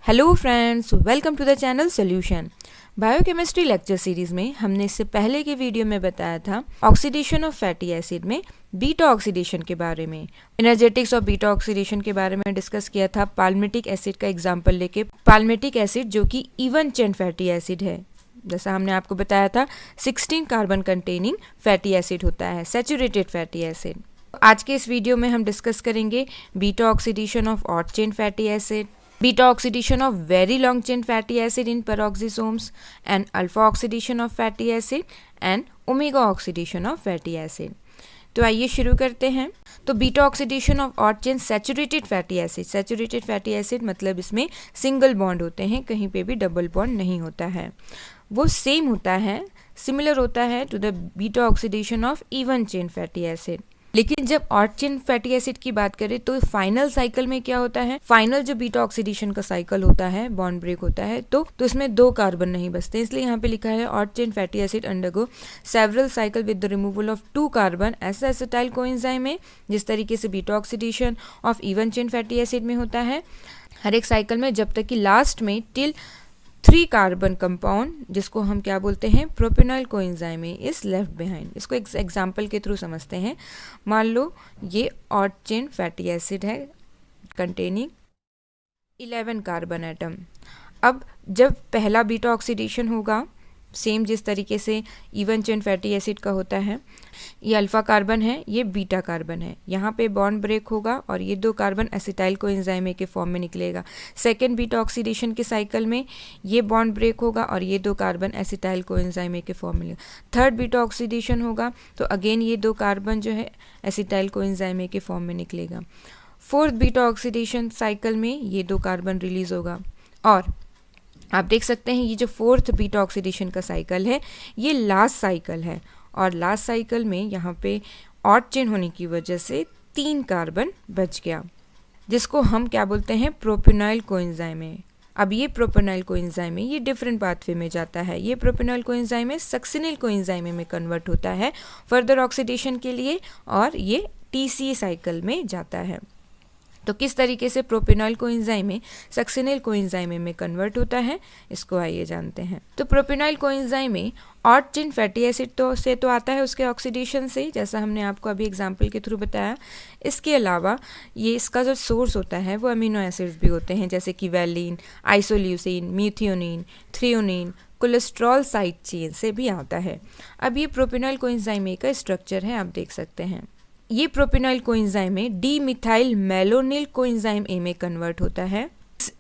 Hello friends, welcome to the channel solution. Biochemistry lecture series में हमने इससे पहले के वीडियो में बताया था ऑक्सीडेशन ऑफ फैटी एसिड में बीटा ऑक्सीडेशन के बारे में, एनर्जेटिक्स ऑफ बीटा ऑक्सीडेशन के बारे में डिस्कस किया था। पाल्मिटिक एसिड का एग्जांपल लेके, पाल्मिटिक एसिड जो कि इवन चेन फैटी एसिड है, जैसा हमने आपको बताया था 16 कार्बन कंटेनिंग फैटी एसिड होता है, सैचुरेटेड फैटी एसिड। आज के इस वीडियो में हम डिस्कस करेंगे beta oxidation of odd chain fatty acid, beta oxidation of very long chain fatty acid in peroxisomes, and alpha oxidation of fatty acid and omega oxidation of fatty acid। तो आइए शुरू करते हैं। तो beta oxidation of odd chain saturated fatty acid, saturated fatty acid मतलब इसमें single bond होते हैं, कहीं पे भी डबल बॉन्ड नहीं होता है, वो सेम होता है, सिमिलर होता है to the beta oxidation of even chain fatty acid. लेकिन जब ऑड चेन फैटी एसिड की बात करें तो फाइनल साइकिल में क्या होता है, फाइनल जो बीटा ऑक्सीडेशन का साइकिल होता है, बॉन्ड ब्रेक होता है, तो इसमें 2 कार्बन नहीं बचते, इसलिए यहाँ पे लिखा है odd chain fatty acid undergo several cycle with the removal of 2 carbon ऐसा एसिटाइल कोएंजाइम में, जिस तरीके से beta oxidation of even chain fatty acid में होता है हर एक साइकिल में, जब तक कि लास्ट में टिल 3 कार्बन कंपाउंड, जिसको हम क्या बोलते हैं, प्रोपेनॉइल कोएंजाइम इज लेफ्ट बिहाइंड। इसको एक एग्जांपल के थ्रू समझते हैं। मान लो ये ऑड चेन फैटी एसिड है कंटेनिंग 11 कार्बन एटम। अब जब पहला बीटा ऑक्सीडेशन होगा, सेम जिस तरीके से इवन चेन फैटी एसिड का होता है, ये अल्फा कार्बन है, ये बीटा कार्बन है, यहाँ पे बॉन्ड ब्रेक होगा और ये 2 कार्बन एसिटाइल कोएंजाइम के फॉर्म में निकलेगा। सेकेंड बीटा ऑक्सीडेशन के साइकिल में ये बॉन्ड ब्रेक होगा और ये 2 कार्बन एसिटाइल कोएंजाइम के फॉर्म में निकलेगा। थर्ड बीटा ऑक्सीडेशन होगा तो अगेन ये 2 कार्बन जो है एसिटाइल कोएंजाइम के फॉर्म में निकलेगा। फोर्थ बीटा ऑक्सीडेशन साइकिल में ये 2 कार्बन रिलीज होगा और आप देख सकते हैं ये जो फोर्थ बीटा ऑक्सीडेशन का साइकिल है ये लास्ट साइकिल है, और लास्ट साइकिल में यहाँ पे ऑड चेन होने की वजह से 3 कार्बन बच गया, जिसको हम क्या बोलते हैं, प्रोपेनॉइल कोएंजाइम। अब ये प्रोपेनॉइल कोएंजाइम ये डिफरेंट पाथवे में जाता है, ये प्रोपेनॉइल कोएंजाइम सक्सिनिल कोएंजाइम में कन्वर्ट होता है फर्दर ऑक्सीडेशन के लिए, और ये TCA साइकिल में जाता है। तो किस तरीके से प्रोपेनॉइल कोएंजाइम सक्सिनिल कोएंजाइम में कन्वर्ट होता है, इसको आइए जानते हैं। तो propanoyl coenzyme odd chain fatty acid तो आता है उसके ऑक्सीडेशन से, जैसा हमने आपको अभी एग्जांपल के थ्रू बताया। इसके अलावा ये इसका जो सोर्स होता है वो अमीनो एसिड्स भी होते हैं, जैसे कि valine, isoleucine, मीथियोनिन, threonine, cholesterol side chain से भी आता है। अब ये प्रोपेनॉइल कोएंजाइम का स्ट्रक्चर है, आप देख सकते हैं। ये propanoyl coenzyme D methyl malonyl coenzyme A में कन्वर्ट होता है।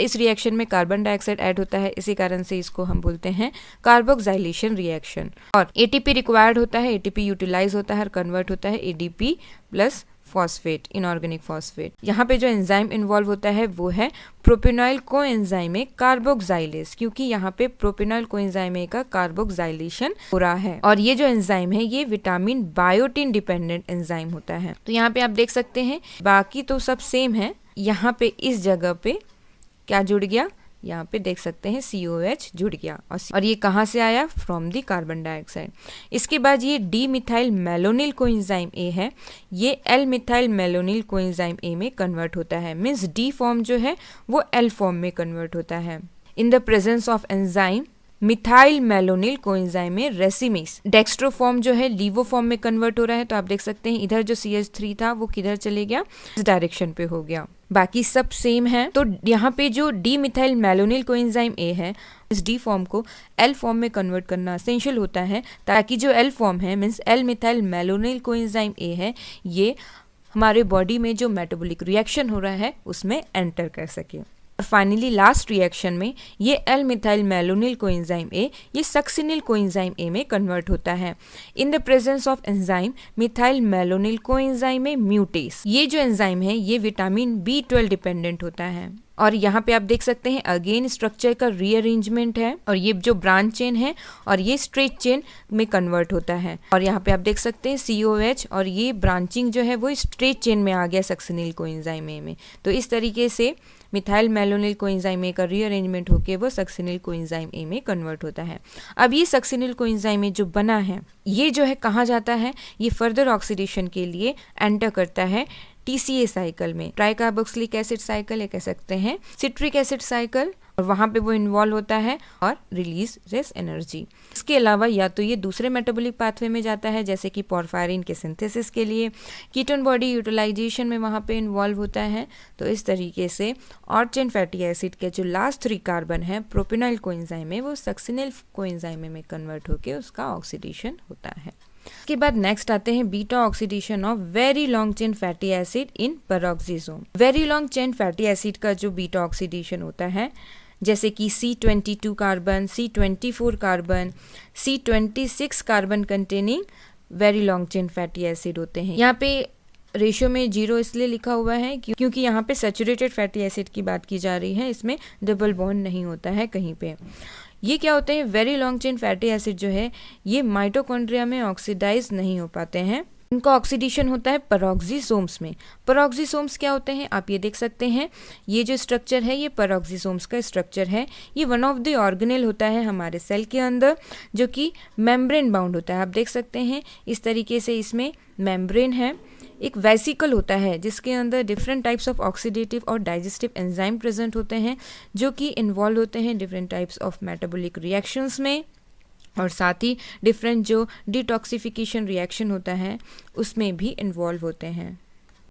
इस रिएक्शन में कार्बन डाइऑक्साइड ऐड होता है, इसी कारण से इसको हम बोलते हैं कार्बोक्सिलेशन रिएक्शन। और ATP रिक्वायर्ड होता है, ATP यूटिलाइज होता है और कन्वर्ट होता है ADP plus phosphate, inorganic phosphate. यहाँ पे जो एंजाइम इन्वॉल्व होता है वो है प्रोपेनॉइल कोएंजाइम कार्बोक्सिलेज, क्योंकि यहाँ पे प्रोपेनॉइल कोएंजाइम का कार्बोक्सिलेशन हो रहा है। और ये जो एंजाइम है ये विटामिन बायोटिन डिपेंडेंट एंजाइम होता है। तो यहाँ पे आप देख सकते हैं बाकी तो सब सेम है, यहाँ पे इस जगह पे क्या जुड़ गया, यहाँ पे देख सकते हैं COH जुड़ गया, और ये कहाँ से आया, फ्रॉम दी कार्बन डाइऑक्साइड। इसके बाद ये D methyl malonyl coenzyme A है, ये L methyl malonyl coenzyme A में कन्वर्ट होता है, मीन्स डी फॉर्म जो है वो एल फॉर्म में कन्वर्ट होता है। In the presence of enzyme methyl malonyl coenzyme में रेसिमेस डेक्स्ट्रो फॉर्म जो है लीवो फॉर्म में कन्वर्ट हो रहा है। तो आप देख सकते हैं इधर जो CH3 था वो किधर चले गया, इस डायरेक्शन पे हो गया, बाकी सब सेम है। तो यहाँ पे जो D methyl malonyl coenzyme A है, इस डी फॉर्म को एल फॉर्म में कन्वर्ट करना एसेंशियल होता है, ताकि जो एल फॉर्म है means L methyl malonyl coenzyme A है, ये हमारे बॉडी में जो मेटाबॉलिक रिएक्शन हो रहा है उसमें एंटर कर सके। और फाइनली लास्ट रिएक्शन में ये L methyl malonyl coenzyme A ये सक्सिनिल कोएंजाइम ए में कन्वर्ट होता है। In the presence of enzyme methyl malonyl coenzyme A mutase, ये जो एंजाइम है ये विटामिन B12 डिपेंडेंट होता है। और यहाँ पे आप देख सकते हैं अगेन स्ट्रक्चर का रीअरेंजमेंट है, और ये जो ब्रांच चेन है और ये स्ट्रेट चेन में कन्वर्ट होता है। और यहाँ पे आप देख सकते हैं COH और ये ब्रांचिंग जो है वो स्ट्रेट चेन में आ गया सक्सिनिल कोएंजाइम ए में। तो इस तरीके से मिथाइल मेलोनिल कोएंजाइम ए का रीअरेंजमेंट होकर वो सक्सिनिल कोएंजाइम ए में कन्वर्ट होता है। अब ये सक्सिनिल कोएंजाइम ए जो बना है ये जो है कहाँ जाता है, ये फर्दर ऑक्सीडेशन के लिए एंटर करता है TCA साइकिल में, ट्राई कार्बोक्सिलिक एसिड साइकिल या कह सकते हैं सिट्रिक एसिड साइकिल, और वहाँ पे वो इन्वॉल्व होता है और रिलीज लेस एनर्जी। इसके अलावा या तो ये दूसरे मेटाबॉलिक पाथवे में जाता है जैसे कि पोरफायरिन के सिंथेसिस के लिए, कीटोन बॉडी यूटिलाइजेशन में वहाँ पे इन्वॉल्व होता है। तो इस तरीके से ऑड चेन फैटी एसिड के जो लास्ट 3 कार्बन है प्रोपिनाइल कोएंजाइम में, वो सक्सिनिल कोएंजाइम में कन्वर्ट होकर उसका ऑक्सीडेशन होता है। इसके बाद नेक्स्ट आते हैं beta oxidation of very long chain fatty acid in peroxisome. Very long chain fatty acid का जो बीटा ऑक्सीडेशन होता है जैसे कि C22 carbon, C24 carbon, C26 carbon containing very long chain fatty acid होते हैं। यहाँ पे रेशियो में 0 इसलिए लिखा हुआ है क्योंकि यहाँ पे सैचुरेटेड फैटी एसिड की बात की जा रही है, इसमें डबल बॉन्ड नहीं होता है कहीं पे। ये क्या होते हैं, very long chain fatty acid जो है ये माइटोकॉन्ड्रिया में ऑक्सीडाइज नहीं हो पाते हैं, इनका ऑक्सीडेशन होता है पेरोक्सिसोम्स में। पेरोक्सिसोम्स क्या होते हैं आप ये देख सकते हैं, ये जो स्ट्रक्चर है ये पेरोक्सिसोम्स का स्ट्रक्चर है। ये वन ऑफ द ऑर्गेनेल होता है हमारे सेल के अंदर जो कि मेम्ब्रेन बाउंड होता है। आप देख सकते हैं इस तरीके से इसमें मेम्ब्रेन है, एक वेसिकल होता है जिसके अंदर डिफरेंट टाइप्स ऑफ ऑक्सीडेटिव और डाइजेस्टिव एंजाइम प्रेजेंट होते हैं जो कि इन्वॉल्व होते हैं different types of metabolic reactions में, और साथ ही डिफरेंट जो डिटॉक्सिफिकेशन रिएक्शन होता है उसमें भी इन्वॉल्व होते हैं।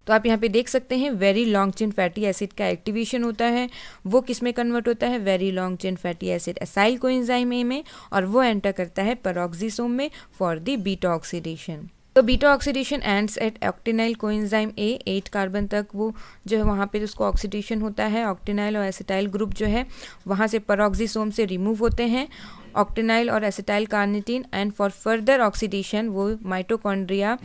तो आप यहाँ पे देख सकते हैं very long chain fatty acid का एक्टिवेशन होता है, वो किस में कन्वर्ट होता है, very long chain fatty acid acyl coenzyme A में, और वो एंटर करता है पेरोक्सिसोम में फॉर द बीटा ऑक्सीडेशन। तो beta oxidation ends at octanoyl coenzyme A, 8 carbon तक वो जो है वहाँ पे उसको ऑक्सीडेशन होता है। ऑक्टेनाइल और एसिटाइल ग्रुप जो है वहाँ से पेरोक्सिसोम से रिमूव होते हैं, ऑक्टेनाइल और acetyl carnitine, and for further oxidation वो माइटोकॉन्ड्रिया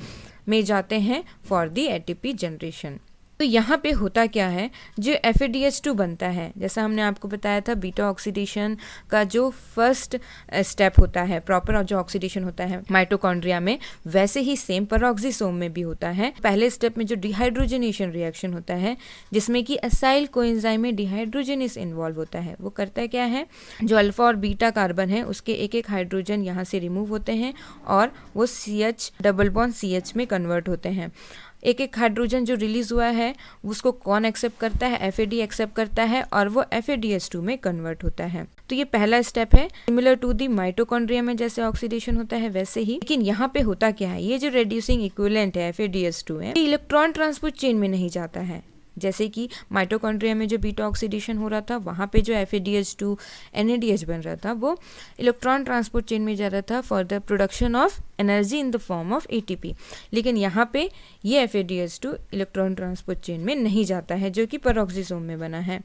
में जाते हैं फॉर द एटीपी जनरेशन। तो यहाँ पे होता क्या है, जो FADH2 बनता है, जैसा हमने आपको बताया था बीटा ऑक्सीडेशन का जो फर्स्ट स्टेप होता है, प्रॉपर जो ऑक्सीडेशन होता है माइटोकॉन्ड्रिया में, वैसे ही सेम पेरोक्सिसोम में भी होता है। पहले स्टेप में जो डिहाइड्रोजनेशन रिएक्शन होता है जिसमें कि एसाइल कोएंजाइम में डिहाइड्रोजनेस इन्वॉल्व होता है, वो करता क्या है, जो अल्फा और बीटा कार्बन है उसके एक एक हाइड्रोजन यहाँ से रिमूव होते हैं और वो CH डबल बॉन्ड CH में कन्वर्ट होते हैं। एक एक हाइड्रोजन जो रिलीज हुआ है उसको कौन एक्सेप्ट करता है, FAD एक्सेप्ट करता है और वो FADH2 में कन्वर्ट होता है। तो ये पहला स्टेप है, सिमिलर टू दी माइटोकॉन्ड्रिया में जैसे ऑक्सीडेशन होता है वैसे ही। लेकिन यहाँ पे होता क्या है, ये जो रेड्यूसिंग इक्विवेलेंट है FADH2 है, ये इलेक्ट्रॉन ट्रांसपोर्ट चेन में नहीं जाता है। जैसे कि माइटोकॉन्ड्रिया में जो बीटा ऑक्सीडेशन हो रहा था वहाँ पे जो FADH2 NADH बन रहा था वो इलेक्ट्रॉन ट्रांसपोर्ट चेन में जा रहा था for the production of energy in the form of ATP। लेकिन यहाँ पे ये FADH2 इलेक्ट्रॉन ट्रांसपोर्ट चेन में नहीं जाता है जो कि पेरोक्सिसोम में बना है।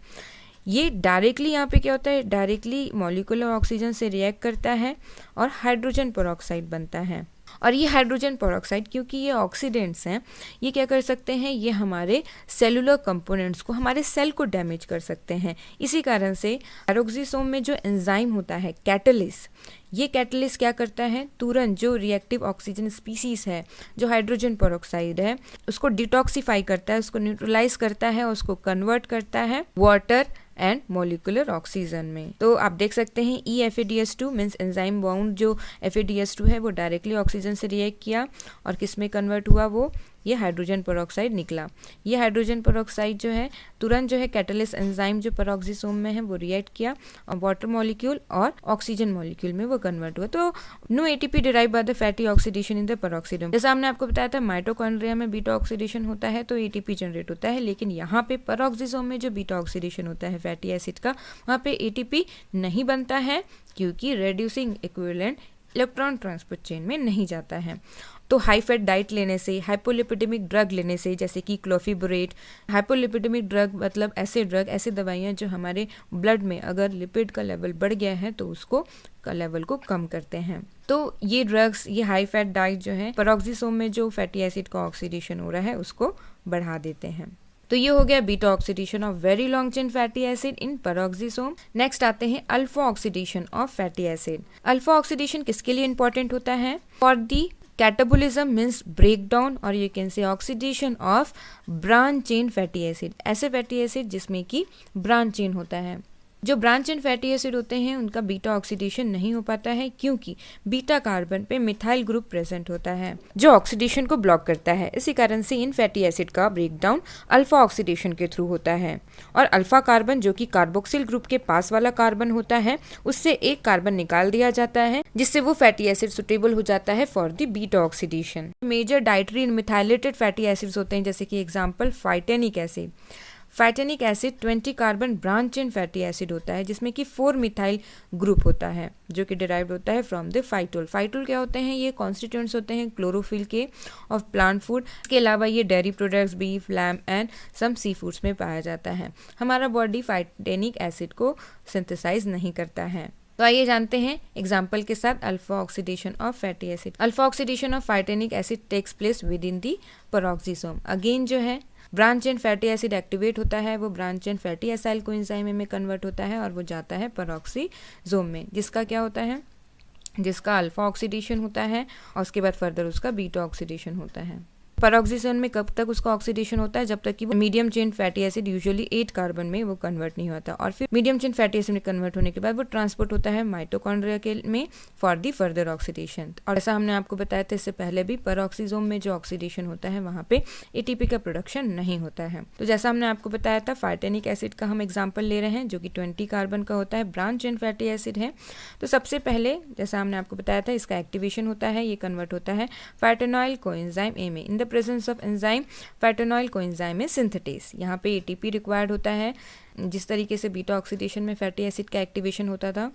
ये डायरेक्टली यहाँ पे क्या होता है, डायरेक्टली मॉलिक्यूलर ऑक्सीजन से रिएक्ट करता है और हाइड्रोजन पेरोक्साइड बनता है। और ये हाइड्रोजन पेरोक्साइड क्योंकि ये ऑक्सीडेंट्स हैं, ये क्या कर सकते हैं, ये हमारे सेलुलर कंपोनेंट्स को, हमारे सेल को डैमेज कर सकते हैं। इसी कारण से पेरोक्सिसोम में जो एंजाइम होता है कैटलिस, ये कैटलिस्ट क्या करता है, तुरंत जो रिएक्टिव ऑक्सीजन स्पीसीज है जो हाइड्रोजन पेरोक्साइड है उसको डिटॉक्सिफाई करता है, उसको न्यूट्रलाइज करता है, उसको कन्वर्ट करता है वाटर एंड मॉलिक्यूलर ऑक्सीजन में। तो आप देख सकते हैं EFADH2 मीन्स एंजाइम बाउंड जो FADH2 है वो डायरेक्टली ऑक्सीजन से रिएक्ट किया और किस में कन्वर्ट हुआ, वो ये हाइड्रोजन पेरोक्साइड निकला। ये हाइड्रोजन पेरोक्साइड जो है तुरंत जो है कैटलिस्ट एंजाइम जो पेरोक्सिसोम में है वो रिएक्ट किया और वाटर मॉलिक्यूल और ऑक्सीजन मॉलिक्यूल में वो कन्वर्ट हुआ। तो no ATP derive by the fatty oxidation in the peroxisome. जैसा हमने आपको बताया था माइटोकॉन्ड्रिया में बीटा ऑक्सीडेशन होता है तो ATP जनरेट होता है, लेकिन यहाँ पे पेरोक्सिसोम में जो बीटा ऑक्सीडेशन होता है फैटी एसिड का, वहाँ पे ATP नहीं बनता है क्योंकि reducing equivalent electron transport chain में नहीं जाता है। तो हाई फैट डाइट लेने से, हाइपोलिपिडेमिक ड्रग लेने से जैसे कि क्लोफिब्रेट, हाइपोलिपिडेमिक ड्रग मतलब ऐसे ड्रग, ऐसे दवाइयाँ जो हमारे ब्लड में अगर लिपिड का लेवल बढ़ गया है तो उसको का लेवल को कम करते हैं। तो ये ड्रग्स, ये हाई फैट डाइट जो है पेरोक्सिसोम में जो फैटी एसिड का ऑक्सीडेशन हो रहा है उसको बढ़ा देते हैं। तो ये हो गया beta oxidation of very long chain fatty acid in peroxisome. Next आते हैं alpha oxidation of fatty acid. Alpha oxidation किसके लिए इंपॉर्टेंट होता है, for the catabolism means breakdown और you can say oxidation of branch chain fatty acid, ऐसे fatty acid जिसमें कि ब्रांच चेन होता है। जो ब्रांच एंड फैटी एसिड होते हैं उनका बीटा ऑक्सीडेशन नहीं हो पाता है क्योंकि बीटा कार्बन पे मिथाइल ग्रुप प्रेजेंट होता है जो ऑक्सीडेशन को ब्लॉक करता है। इसी कारण से इन फैटी एसिड का ब्रेकडाउन अल्फा ऑक्सीडेशन के थ्रू होता है और अल्फा कार्बन जो कि कार्बोक्सिल ग्रुप के पास वाला कार्बन होता है उससे एक कार्बन निकाल दिया जाता है जिससे वो फैटी एसिड सुटेबल हो जाता है for the beta oxidation. Major dietary methylated fatty acids होते हैं जैसे कि example phytanic acid. Phytanic acid 20 carbon branched fatty acid होता है जिसमें कि 4 मिथाइल ग्रुप होता है जो कि डिराइव्ड होता है फ्रॉम द फाइटोल। फाइटोल क्या होते हैं? ये कॉन्स्टिट्यूएंट्स होते हैं क्लोरोफिल के ऑफ प्लांट फूड। इसके अलावा ये dairy products, beef, lamb and some sea foods में पाया जाता है। हमारा बॉडी फाइटेनिक एसिड को सिंथेसाइज नहीं करता है। तो आइए जानते हैं एग्जाम्पल के साथ alpha oxidation of fatty acid. Alpha oxidation of phytanic acid takes place within the peroxisome. Again जो है branched fatty acid activate होता है, वो branched fatty acyl coenzyme में कन्वर्ट होता है और वो जाता है पेरोक्सिसोम में, जिसका क्या होता है, जिसका अल्फा ऑक्सीडेशन होता है और उसके बाद फर्दर उसका बीटा ऑक्सीडेशन होता है। पेरोक्सिसोम में कब तक उसका ऑक्सीडेशन होता है? जब तक कि वो medium chain fatty acid usually 8 carbon में वो कन्वर्ट नहीं होता और फिर मीडियम चेन फैटी एसिड में कन्वर्ट होने के बाद वो ट्रांसपोर्ट होता है माइटोकॉन्ड्रिया के में फॉर दी फर्दर ऑक्सीडेशन। और ऐसा हमने आपको बताया था इससे पहले भी, पेरोक्सिसोम में जो ऑक्सीडेशन होता है वहाँ पे एटीपी का प्रोडक्शन नहीं होता है। तो जैसा हमने आपको बताया था फाइटेनिक एसिड का हम एग्जाम्पल ले रहे हैं जो कि 20 कार्बन का होता है, ब्रांच एंड फैटी एसिड है। तो सबसे पहले जैसा हमने आपको बताया था इसका एक्टिवेशन होता है, ये कन्वर्ट होता है फाइटेनॉइल कोएंजाइम ए में। In the presence of enzyme phytanoyl coenzyme में सिंथेटेस, यहाँ पे एटीपी रिक्वायर्ड होता है। जिस तरीके से बीटा ऑक्सीडेशन में फैटी एसिड का एक्टिवेशन होता था,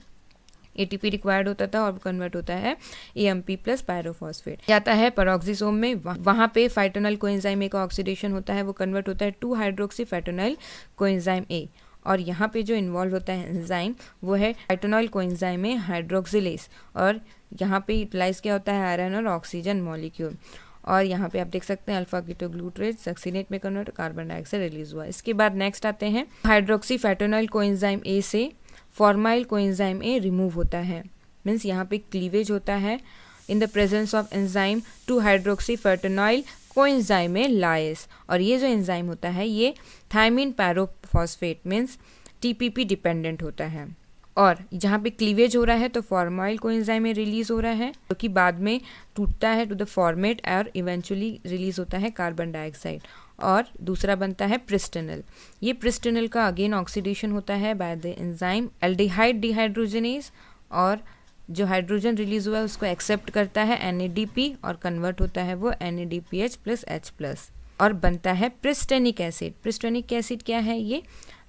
एटीपी रिक्वायर्ड होता था और कन्वर्ट होता है एएमपी प्लस पायरोफॉस्फेट, जाता है पेरोक्सिसोम में। वहाँ पे फाइटेनॉइल कोएंजाइम ए का ऑक्सीडेशन होता है, वो कन्वर्ट होता है 2 हाइड्रोक्सी फाइटेनॉइल कोएंजाइम ए। और यहाँ पे जो इन्वॉल्व होता है एंजाइम वो है फाइटेनॉइल कोएंजाइम में हाइड्रोक्सिलेज, और यहाँ पे यूटिलाइज क्या होता है आयरन और ऑक्सीजन मॉलिक्यूल। और यहाँ पे आप देख सकते हैं अल्फा कीटोग्लूटरेट सक्सीनेट में कन्वर्ट, कार्बन डाइऑक्साइड रिलीज हुआ। इसके बाद नेक्स्ट आते हैं हाइड्रोक्सी फाइटेनॉइल कोएंजाइम ए से फॉर्माइल कोएंजाइम ए रिमूव होता है, मीन्स यहाँ पे क्लीवेज होता है in the presence of enzyme 2 hydroxy phytanoyl coenzyme A lyase. और ये जो एंजाइम होता है ये thiamine pyrophosphate means TPP dependent होता है। और जहाँ पे क्लीवेज हो रहा है तो फॉर्माइल कोएंजाइम में रिलीज हो रहा है जो कि बाद में टूटता है टू द फॉर्मेट और इवेंचुअली रिलीज होता है कार्बन डाइऑक्साइड। और दूसरा बनता है प्रिस्टेनल। ये प्रिस्टेनल का अगेन ऑक्सीडेशन होता है by the enzyme aldehyde dehydrogenase, और जो हाइड्रोजन रिलीज हुआ है उसको एक्सेप्ट करता है NADP और कन्वर्ट होता है वो NADPH प्लस H+ और बनता है प्रिस्टेनिक एसिड। प्रिस्टेनिक एसिड क्या है? ये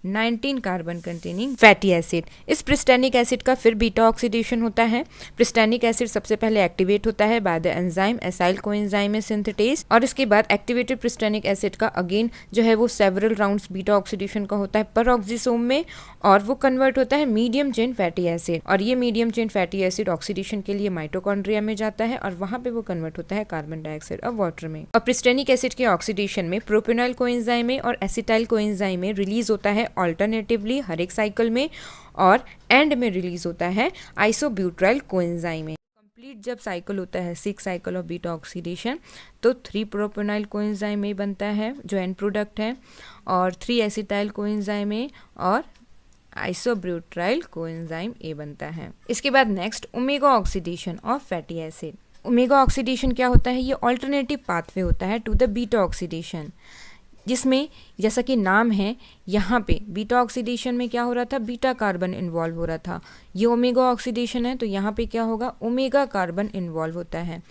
19 कार्बन कंटेनिंग फैटी एसिड। इस प्रिस्टेनिक एसिड का फिर बीटा ऑक्सीडेशन होता है। प्रिस्टेनिक एसिड सबसे पहले एक्टिवेट होता है by the enzyme acyl coenzyme synthetase, और इसके बाद एक्टिवेटेड प्रिस्टेनिक एसिड का अगेन जो है वो सेवरल राउंड्स बीटा ऑक्सीडेशन का होता है पेरोक्सिसोम में, और वो कन्वर्ट होता है मीडियम चेन फैटी एसिड। और ये medium chain fatty acid oxidation के लिए माइटोकॉन्ड्रिया में जाता है और वहाँ पे वो कन्वर्ट होता है कार्बन डाइऑक्साइड और वाटर में। और प्रिस्टेनिक एसिड के ऑक्सीडेशन में प्रोपेनॉइल कोएंजाइम में और एसिटाइल कोएंजाइम में रिलीज होता है अल्टरनेटिवली हर एक साइकिल में, और एंड में रिलीज होता है आइसोब्यूटाइल कोएंजाइम में। कंप्लीट जब साइकिल होता है 6 साइकिल ऑफ बीटा ऑक्सीडेशन तो 3 प्रोपेनॉइल कोएंजाइम में बनता है जो एंड प्रोडक्ट है, और 3 एसिटाइल कोएंजाइम में और आइसोब्यूटाइल कोएंजाइम ए बनता है। इसके बाद next omega oxidation of fatty acid. Omega oxidation क्या होता है? ये ऑल्टरनेटिव पाथवे होता है टू द बीटा ऑक्सीडेशन, जिसमें जैसा कि नाम है यहाँ पे बीटा ऑक्सीडेशन में क्या हो रहा था, बीटा कार्बन इन्वॉल्व हो रहा था। ये ओमेगा ऑक्सीडेशन है तो यहाँ पे क्या होगा, ओमेगा कार्बन इन्वॉल्व होता है।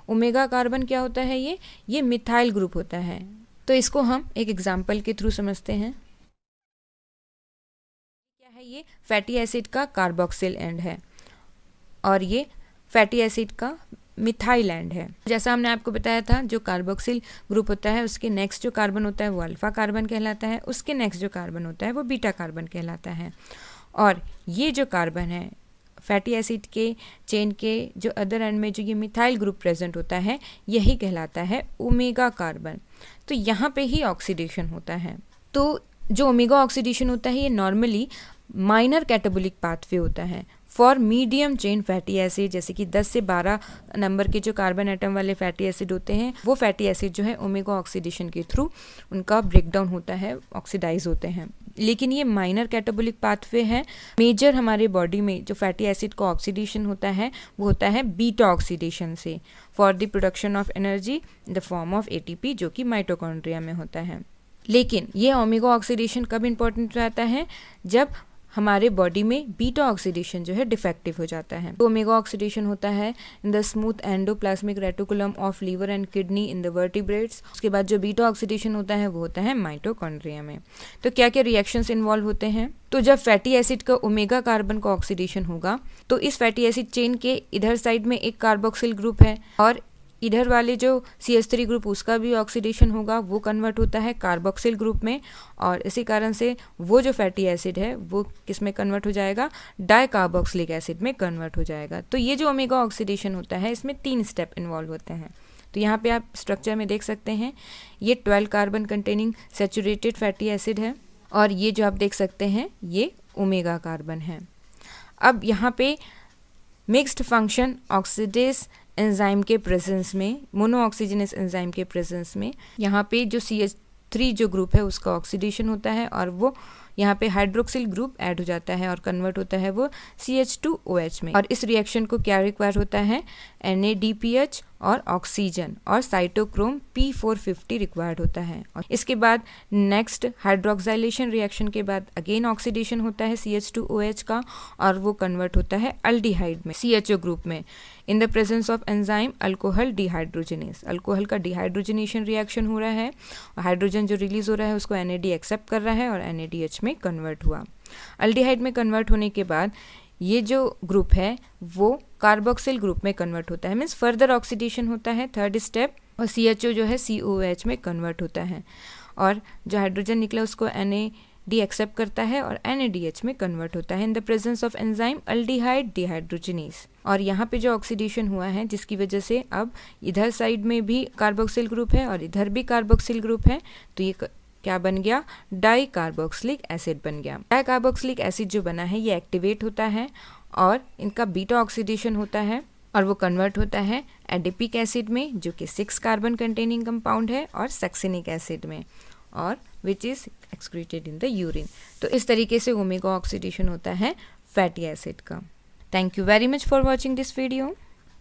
ओमेगा कार्बन क्या होता है? ये मिथाइल ग्रुप होता है। तो इसको हम एक एग्जाम्पल के थ्रू समझते हैं। क्या है? ये फैटी एसिड का कार्बोक्सिल एंड है और ये फैटी एसिड का मिथाइल एंड है। जैसा हमने आपको बताया था जो कार्बोक्सिल ग्रुप होता है उसके नेक्स्ट जो कार्बन होता है वो अल्फा कार्बन कहलाता है, उसके नेक्स्ट जो कार्बन होता है वो बीटा कार्बन कहलाता है। और ये जो कार्बन है फैटी एसिड के चेन के जो अदर एंड में जो ये मिथाइल ग्रुप प्रेजेंट होता है यही कहलाता है ओमेगा कार्बन। तो यहाँ पे ही ऑक्सीडेशन होता है। तो जो ओमेगा ऑक्सीडेशन होता है ये नॉर्मली माइनर कैटाबोलिक पाथवे होता है for medium chain fatty acid, जैसे कि 10 से 12 नंबर के जो कार्बन एटम वाले फैटी एसिड होते हैं वो फैटी एसिड जो है ओमेगा ऑक्सीडेशन के थ्रू उनका ब्रेकडाउन होता है, ऑक्सीडाइज होते हैं। लेकिन ये माइनर कैटाबोलिक पाथवे है। मेजर हमारे बॉडी में जो फैटी एसिड का ऑक्सीडेशन होता है वो होता है बीटा ऑक्सीडेशन से, for the production of energy in the form of ATP, जो कि माइटोकॉन्ड्रिया में होता है। लेकिन ये ओमेगा ऑक्सीडेशन कब इंपॉर्टेंट रहता है, जब हमारे बॉडी में बीटा ऑक्सीडेशन जो है डिफेक्टिव हो जाता है। तो ओमेगा ऑक्सीडेशन होता है in the smooth endoplasmic reticulum of liver and kidney in the vertebrates. उसके बाद जो बीटा ऑक्सीडेशन होता है वो होता है माइटोकॉन्ड्रिया में। तो क्या क्या रिएक्शंस इन्वॉल्व होते हैं, तो जब फैटी एसिड का ओमेगा कार्बन का ऑक्सीडेशन होगा तो इस फैटी एसिड चेन के इधर साइड में एक कार्बोक्सिल ग्रुप है और इधर वाले जो CH3 ग्रुप उसका भी ऑक्सीडेशन होगा, वो कन्वर्ट होता है कार्बोक्सिल ग्रुप में, और इसी कारण से वो जो फैटी एसिड है वो किस में कन्वर्ट हो जाएगा, डाई कार्बोक्सिलिक एसिड में कन्वर्ट हो जाएगा। तो ये जो ओमेगा ऑक्सीडेशन होता है इसमें 3 स्टेप इन्वॉल्व होते हैं। तो यहाँ पे आप स्ट्रक्चर में देख सकते हैं ये 12 carbon containing saturated fatty acid है और ये जो आप देख सकते हैं ये ओमेगा कार्बन है। अब यहाँ पे मिक्स्ड फंक्शन ऑक्सीडेज एंजाइम के प्रेजेंस में, मोनो ऑक्सीजनस एंजाइम के प्रेजेंस में यहाँ पे जो CH3 जो ग्रुप है उसका ऑक्सीडेशन होता है और वो यहाँ पे हाइड्रोक्सिल ग्रुप ऐड हो जाता है और कन्वर्ट होता है वो CH2OH में। और इस रिएक्शन को क्या रिक्वायर होता है, NADPH और ऑक्सीजन और साइटोक्रोम P450 रिक्वायर्ड होता है। और इसके बाद नेक्स्ट हाइड्रोक्साइलेशन रिएक्शन के बाद अगेन ऑक्सीडेशन होता है CH2OH का और वो कन्वर्ट होता है अल्डिहाइड में CHO ग्रुप में in the presence of enzyme alcohol dehydrogenase. Alcohol का डिहाइड्रोजनेशन रिएक्शन हो रहा है और हाइड्रोजन जो रिलीज हो रहा है उसको NAD एक्सेप्ट कर रहा है और NADH में कन्वर्ट हुआ। अल्डिहाइड में कन्वर्ट होने के बाद ये जो ग्रुप है वो कार्बोक्सिल ग्रुप में कन्वर्ट होता है, मीन्स फर्दर ऑक्सीडेशन होता है, थर्ड स्टेप, और CHO जो है COOH में कन्वर्ट होता है और जो हाइड्रोजन निकला उसको NAD एक्सेप्ट करता है और NADH में कन्वर्ट होता है in the presence of enzyme aldehyde dehydrogenase. और यहाँ पे जो ऑक्सीडेशन हुआ है जिसकी वजह से अब इधर साइड में भी कार्बोक्सिल ग्रुप है और इधर भी कार्बोक्सिल ग्रुप है, तो ये क्या बन गया, डाई कार्बोक्सिलिक एसिड बन गया। डाई कार्बोक्सिलिक एसिड जो बना है ये एक्टिवेट होता है और इनका बीटा ऑक्सीडेशन होता है और वो कन्वर्ट होता है एडिपिक एसिड में जो कि 6 कार्बन कंटेनिंग कंपाउंड है और सक्सिनिक एसिड में, और which is excreted in the urine. तो इस तरीके से ओमेगा ऑक्सीडेशन होता है फैटी एसिड का। Thank you very much for watching this video.